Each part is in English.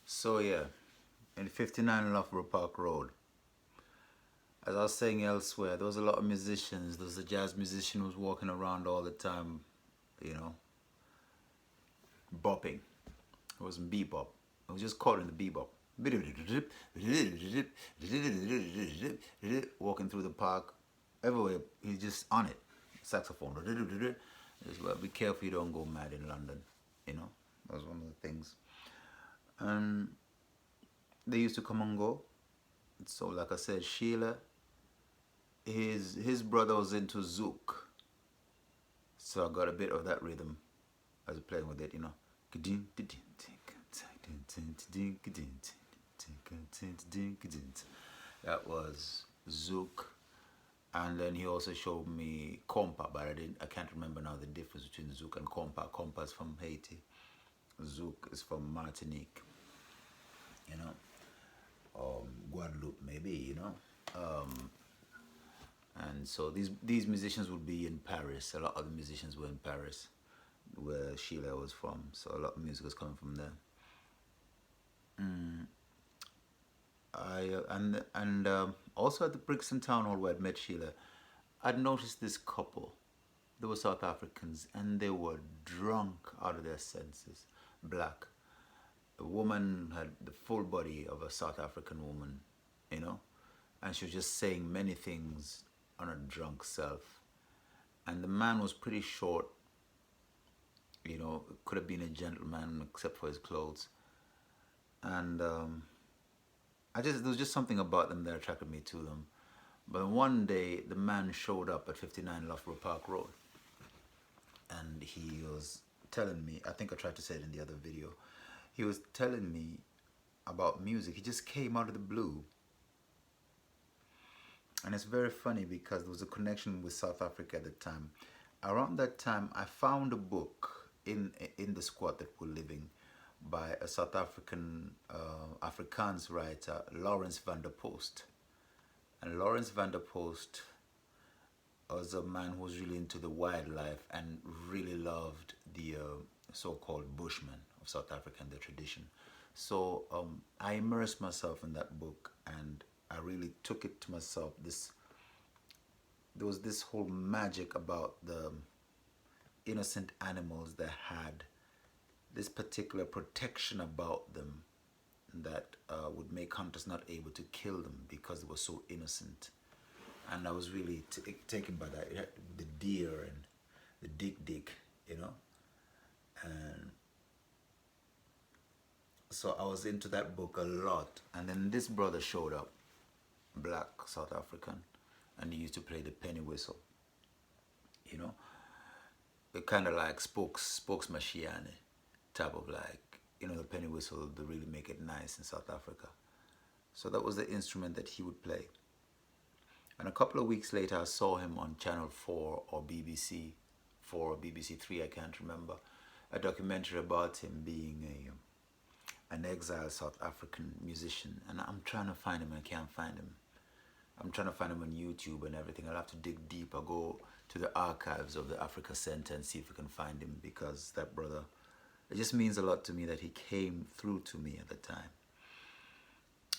So yeah, in 59 Loughborough Park Road, as I was saying elsewhere, there was a lot of musicians. There was a jazz musician who was walking around all the time, you know, bopping. It wasn't bebop. It was just caught in the bebop. Walking through the park, everywhere he's just on it. Saxophone. Just, well, be careful you don't go mad in London. You know, that was one of the things. And they used to come and go. So like I said, Sheila, his brother was into Zouk, so I got a bit of that rhythm as playing with it, you know. That was Zouk, and then he also showed me compa, but I can't remember now the difference between Zouk and compa. Compa is from Haiti, Zouk is from Martinique, you know, Guadeloupe maybe, you know. And so these musicians would be in Paris. A lot of the musicians were in Paris, where Sheila was from. So a lot of music was coming from there. And also at the Brixton Town Hall where I'd met Sheila, I'd noticed this couple. They were South Africans and they were drunk out of their senses. Black. The woman had the full body of a South African woman, you know, and she was just saying many things on her drunk self. And the man was pretty short, you know, could have been a gentleman except for his clothes. And there was just something about them that attracted me to them. But one day, the man showed up at 59 Loughborough Park Road, and he was telling me, I think I tried to say it in the other video, he was telling me about music. He just came out of the blue. And it's very funny because there was a connection with South Africa at the time. Around that time, I found a book in the squat that we're living by a South African Afrikaans writer, Lawrence van der Post. And Lawrence van der Post was a man who was really into the wildlife and really loved the so-called Bushmen of South Africa and their tradition. So I immersed myself in that book and I really took it to myself. There was this whole magic about the innocent animals that had this particular protection about them that would make hunters not able to kill them because they were so innocent. And I was really taken by that. The deer and the dick, you know. And so I was into that book a lot. And then this brother showed up, black South African, and he used to play the penny whistle, you know. It kind of like spokesmachiane type of, like, you know, the penny whistle, they really make it nice in South Africa. So that was the instrument that he would play. And a couple of weeks later, I saw him on Channel 4 or BBC 4 or BBC 3, I can't remember, a documentary about him being an exiled South African musician. And I'm trying to find him and I can't find him. I'm trying to find him on YouTube and everything. I'll have to dig deep. I'll go to the archives of the Africa Center and see if we can find him, because that brother, it just means a lot to me that he came through to me at the time.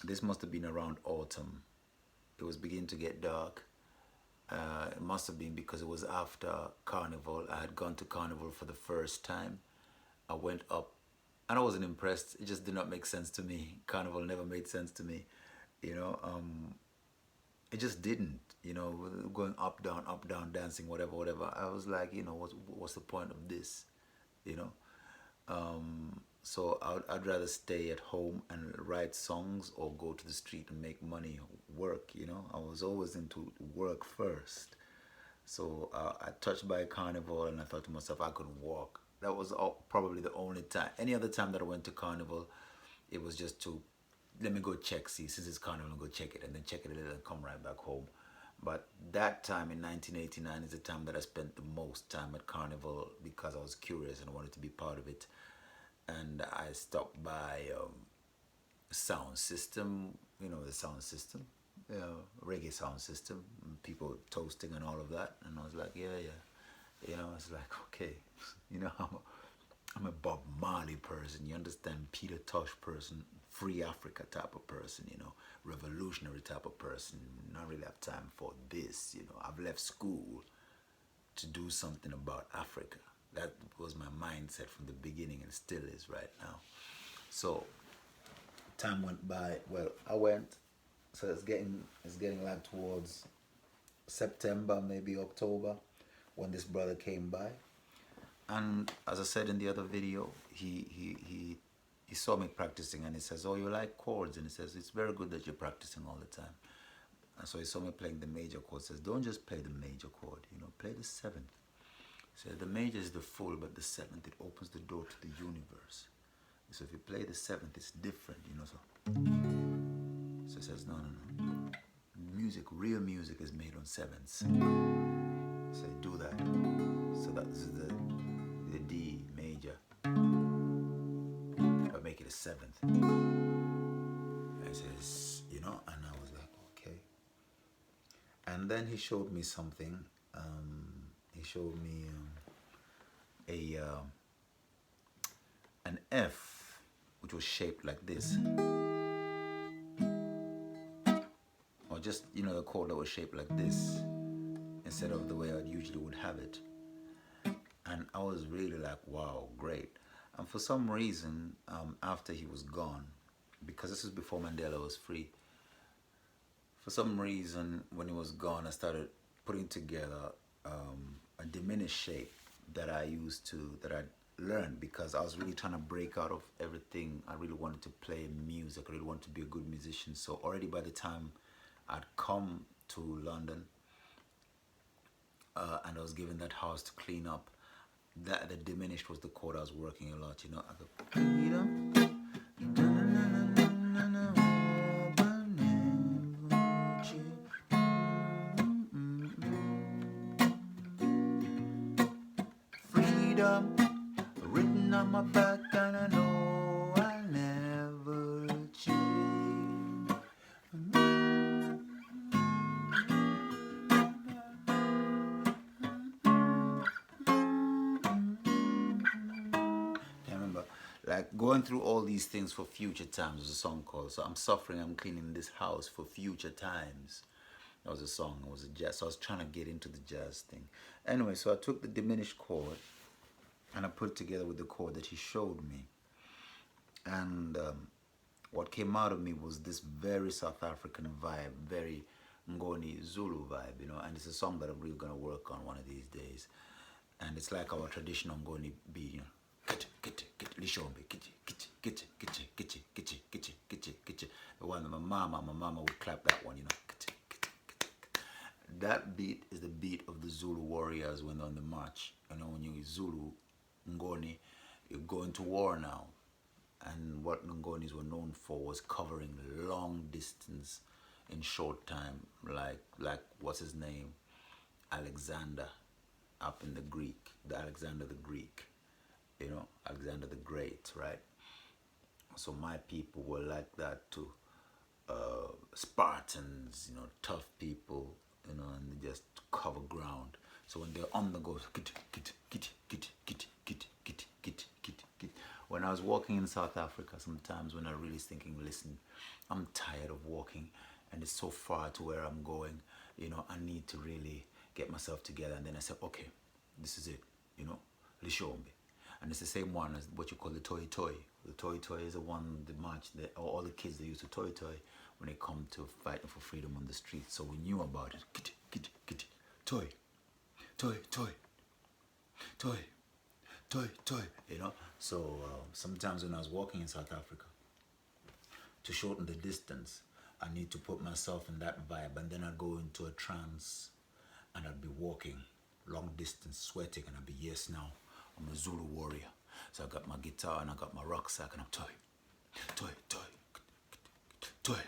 This must have been around autumn. It was beginning to get dark. It must have been because it was after Carnival. I had gone to Carnival for the first time. I went up and I wasn't impressed. It just did not make sense to me. Carnival never made sense to me, you know. It just didn't, you know, going up, down, dancing, whatever. I was like, you know, what's the point of this, you know? So I'd rather stay at home and write songs or go to the street and make money, work, you know. I was always into work first. So I touched by a Carnival and I thought to myself, I could walk. That was probably the only time. Any other time that I went to Carnival, it was just to, let me go check, see, since it's Carnival, I'll go check it, and then check it a little and come right back home. But that time in 1989 is the time that I spent the most time at Carnival because I was curious and I wanted to be part of it. And I stopped by sound system, you know, the sound system, reggae sound system, people toasting and all of that. And I was like, yeah. You know, it's like, okay, you know, I'm a Bob Marley person, you understand? Peter Tosh person, free Africa type of person, you know, revolutionary type of person. Not really have time for this, you know. I've left school to do something about Africa. That was my mindset from the beginning and still is right now. So time went by. Well, I went. So it's getting like towards September, maybe October, when this brother came by. And as I said in the other video, he saw me practicing and he says, "Oh, you like chords?" And he says, "It's very good that you're practicing all the time." And so he saw me playing the major chord. Says, "Don't just play the major chord, you know, play the seventh." So the major is the full, but the seventh, it opens the door to the universe. So if you play the seventh, it's different, you know. So he says, no. Music, real music is made on sevenths. So do that. So that's the D major. But make it a seventh. And he says, you know, and I was like, okay. And then he showed me something. He showed me an F, which was shaped like this. Or just, you know, the chord that was shaped like this instead of the way I usually would have it. And I was really like, wow, great. And for some reason, after he was gone, because this is before Mandela was free, for some reason, when he was gone, I started putting together a diminished shape that I learned because I was really trying to break out of everything. I really wanted to play music. I really wanted to be a good musician. So already by the time I'd come to London and I was given that house to clean up, that the diminished was the chord I was working a lot, you know. I go, freedom. Freedom written on my back, and I know I'll never change. I remember, like, going through all these things for future times was a song called. So I'm suffering, I'm cleaning this house for future times. That was a song. It was a jazz. So I was trying to get into the jazz thing. Anyway, so I took the diminished chord and I put it together with the chord that he showed me. And what came out of me was this very South African vibe, very Ngoni Zulu vibe, you know. And it's a song that I'm really gonna work on one of these days. And it's like our traditional Ngoni beat, you know. The one that my mama would clap that one, you know. That beat is the beat of the Zulu warriors when they're on the march. You know, when you're Zulu, Ngoni, you're going to war now. And what Ngonis were known for was covering long distance in short time, like what's his name? Alexander, up in the Alexander the Greek, you know, Alexander the Great, right? So my people were like that too. Spartans, you know, tough people, you know, and they just cover ground. So when they're on the go, when I was walking in South Africa, sometimes when I really was thinking, listen, I'm tired of walking and it's so far to where I'm going, you know, I need to really get myself together. And then I said, okay, this is it, you know, Lishombe. And it's the same one as what you call the toy toy. The toy toy is the one, the march, all the kids, they used to toy toy when they come to fighting for freedom on the streets. So we knew about it. Toy, toy, toy, toy, toy, toy, you know. So sometimes when I was walking in South Africa, to shorten the distance, I need to put myself in that vibe, and then I'd go into a trance and I'd be walking long distance, sweating, and I'd be, yes, now I'm a Zulu warrior. So I got my guitar and I got my rucksack and I'm toy, toy, toy, toy,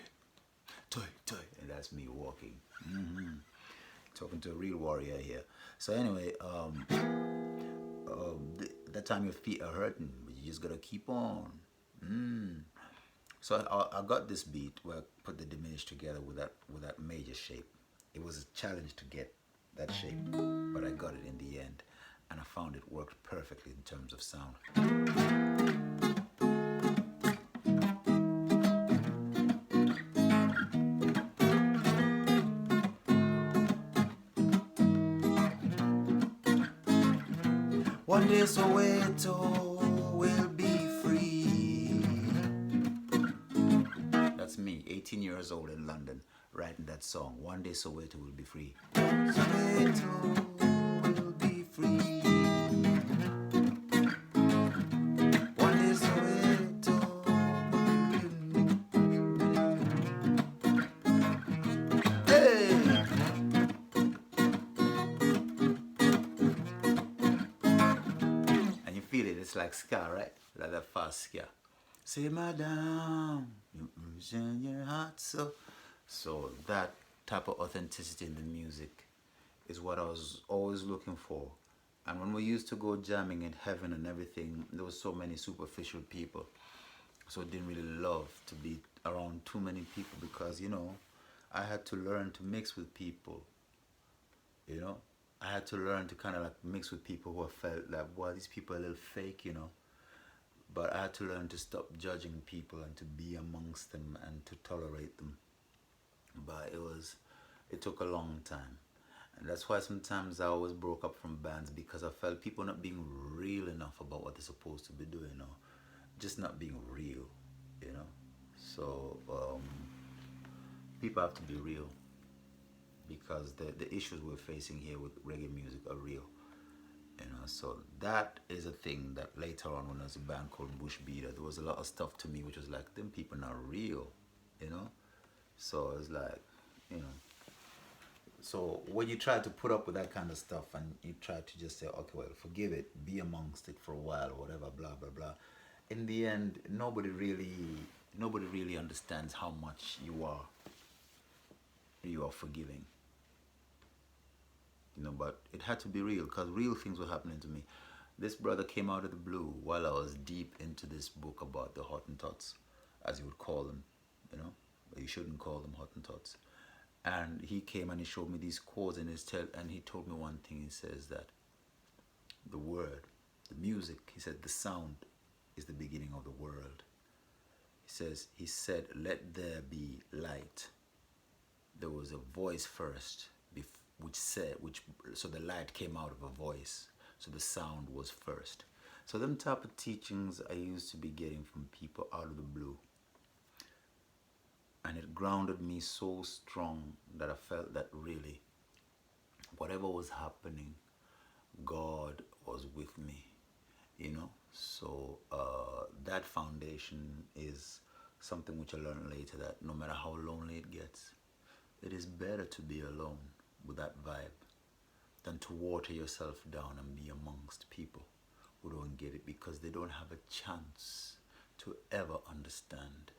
toy, toy, and that's me walking. Talking to a real warrior here. So anyway, that time your feet are hurting, but you just gotta keep on. So I got this beat where I put the diminished together with that major shape. It was a challenge to get that shape, but I got it in the end. and I found it worked perfectly in terms of sound. One day Soweto will be free. That's me, 18 years old in London, writing that song. One day Soweto will be free. Soweto will be free. One day Soweto will be free. Hey! And you feel it, it's like ska, right? Like that fast ska. Say, madam, you in your heart, so that type of authenticity in the music is what I was always looking for. And when we used to go jamming in heaven and everything, there was so many superficial people, so I didn't really love to be around too many people, because I had to learn to mix with people. I had to learn to kind of like mix with people who I felt like, well, these people are a little fake. But I had to learn to stop judging people and to be amongst them and to tolerate them. But it took a long time. And that's why sometimes I always broke up from bands, because I felt people not being real enough about what they're supposed to be doing, or just not being real, So people have to be real, because the issues we're facing here with reggae music are real. So that is a thing that later on, when I was a band called Bush Beater, there was a lot of stuff to me which was like, them people not real, So it's like, so when you try to put up with that kind of stuff and you try to just say, okay, well, forgive it, be amongst it for a while, or whatever, blah, blah, blah. In the end, nobody really understands how much you are forgiving. But it had to be real, because real things were happening to me. This brother came out of the blue while I was deep into this book about the Hottentots, as you would call them, but you shouldn't call them Hottentots. And he came and he showed me these chords in his and he told me one thing. He says that the word, the music, he said the sound is the beginning of the world. He said, let there be light. There was a voice first, so the light came out of a voice, so the sound was first. So them type of teachings I used to be getting from people out of the blue, and it grounded me so strong that I felt that really, whatever was happening, God was with me, So that foundation is something which I learned later, that no matter how lonely it gets, it is better to be alone with that vibe than to water yourself down and be amongst people who don't get it, because they don't have a chance to ever understand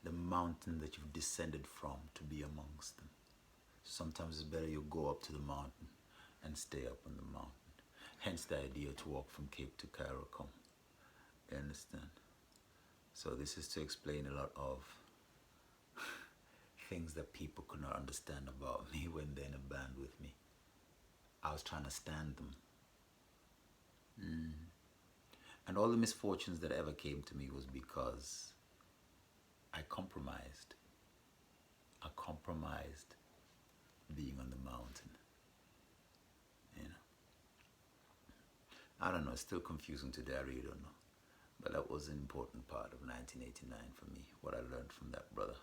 the mountain that you've descended from to be amongst them. Sometimes it's better you go up to the mountain and stay up on the mountain. Hence the idea to walk from Cape to Cairo come. You understand? So this is to explain a lot of things that people could not understand about me when they're in a band with me. I was trying to stand them. And all the misfortunes that ever came to me was because I compromised. I compromised being on the mountain. I don't know, it's still confusing today, I really don't know. But that was an important part of 1989 for me, what I learned from that brother.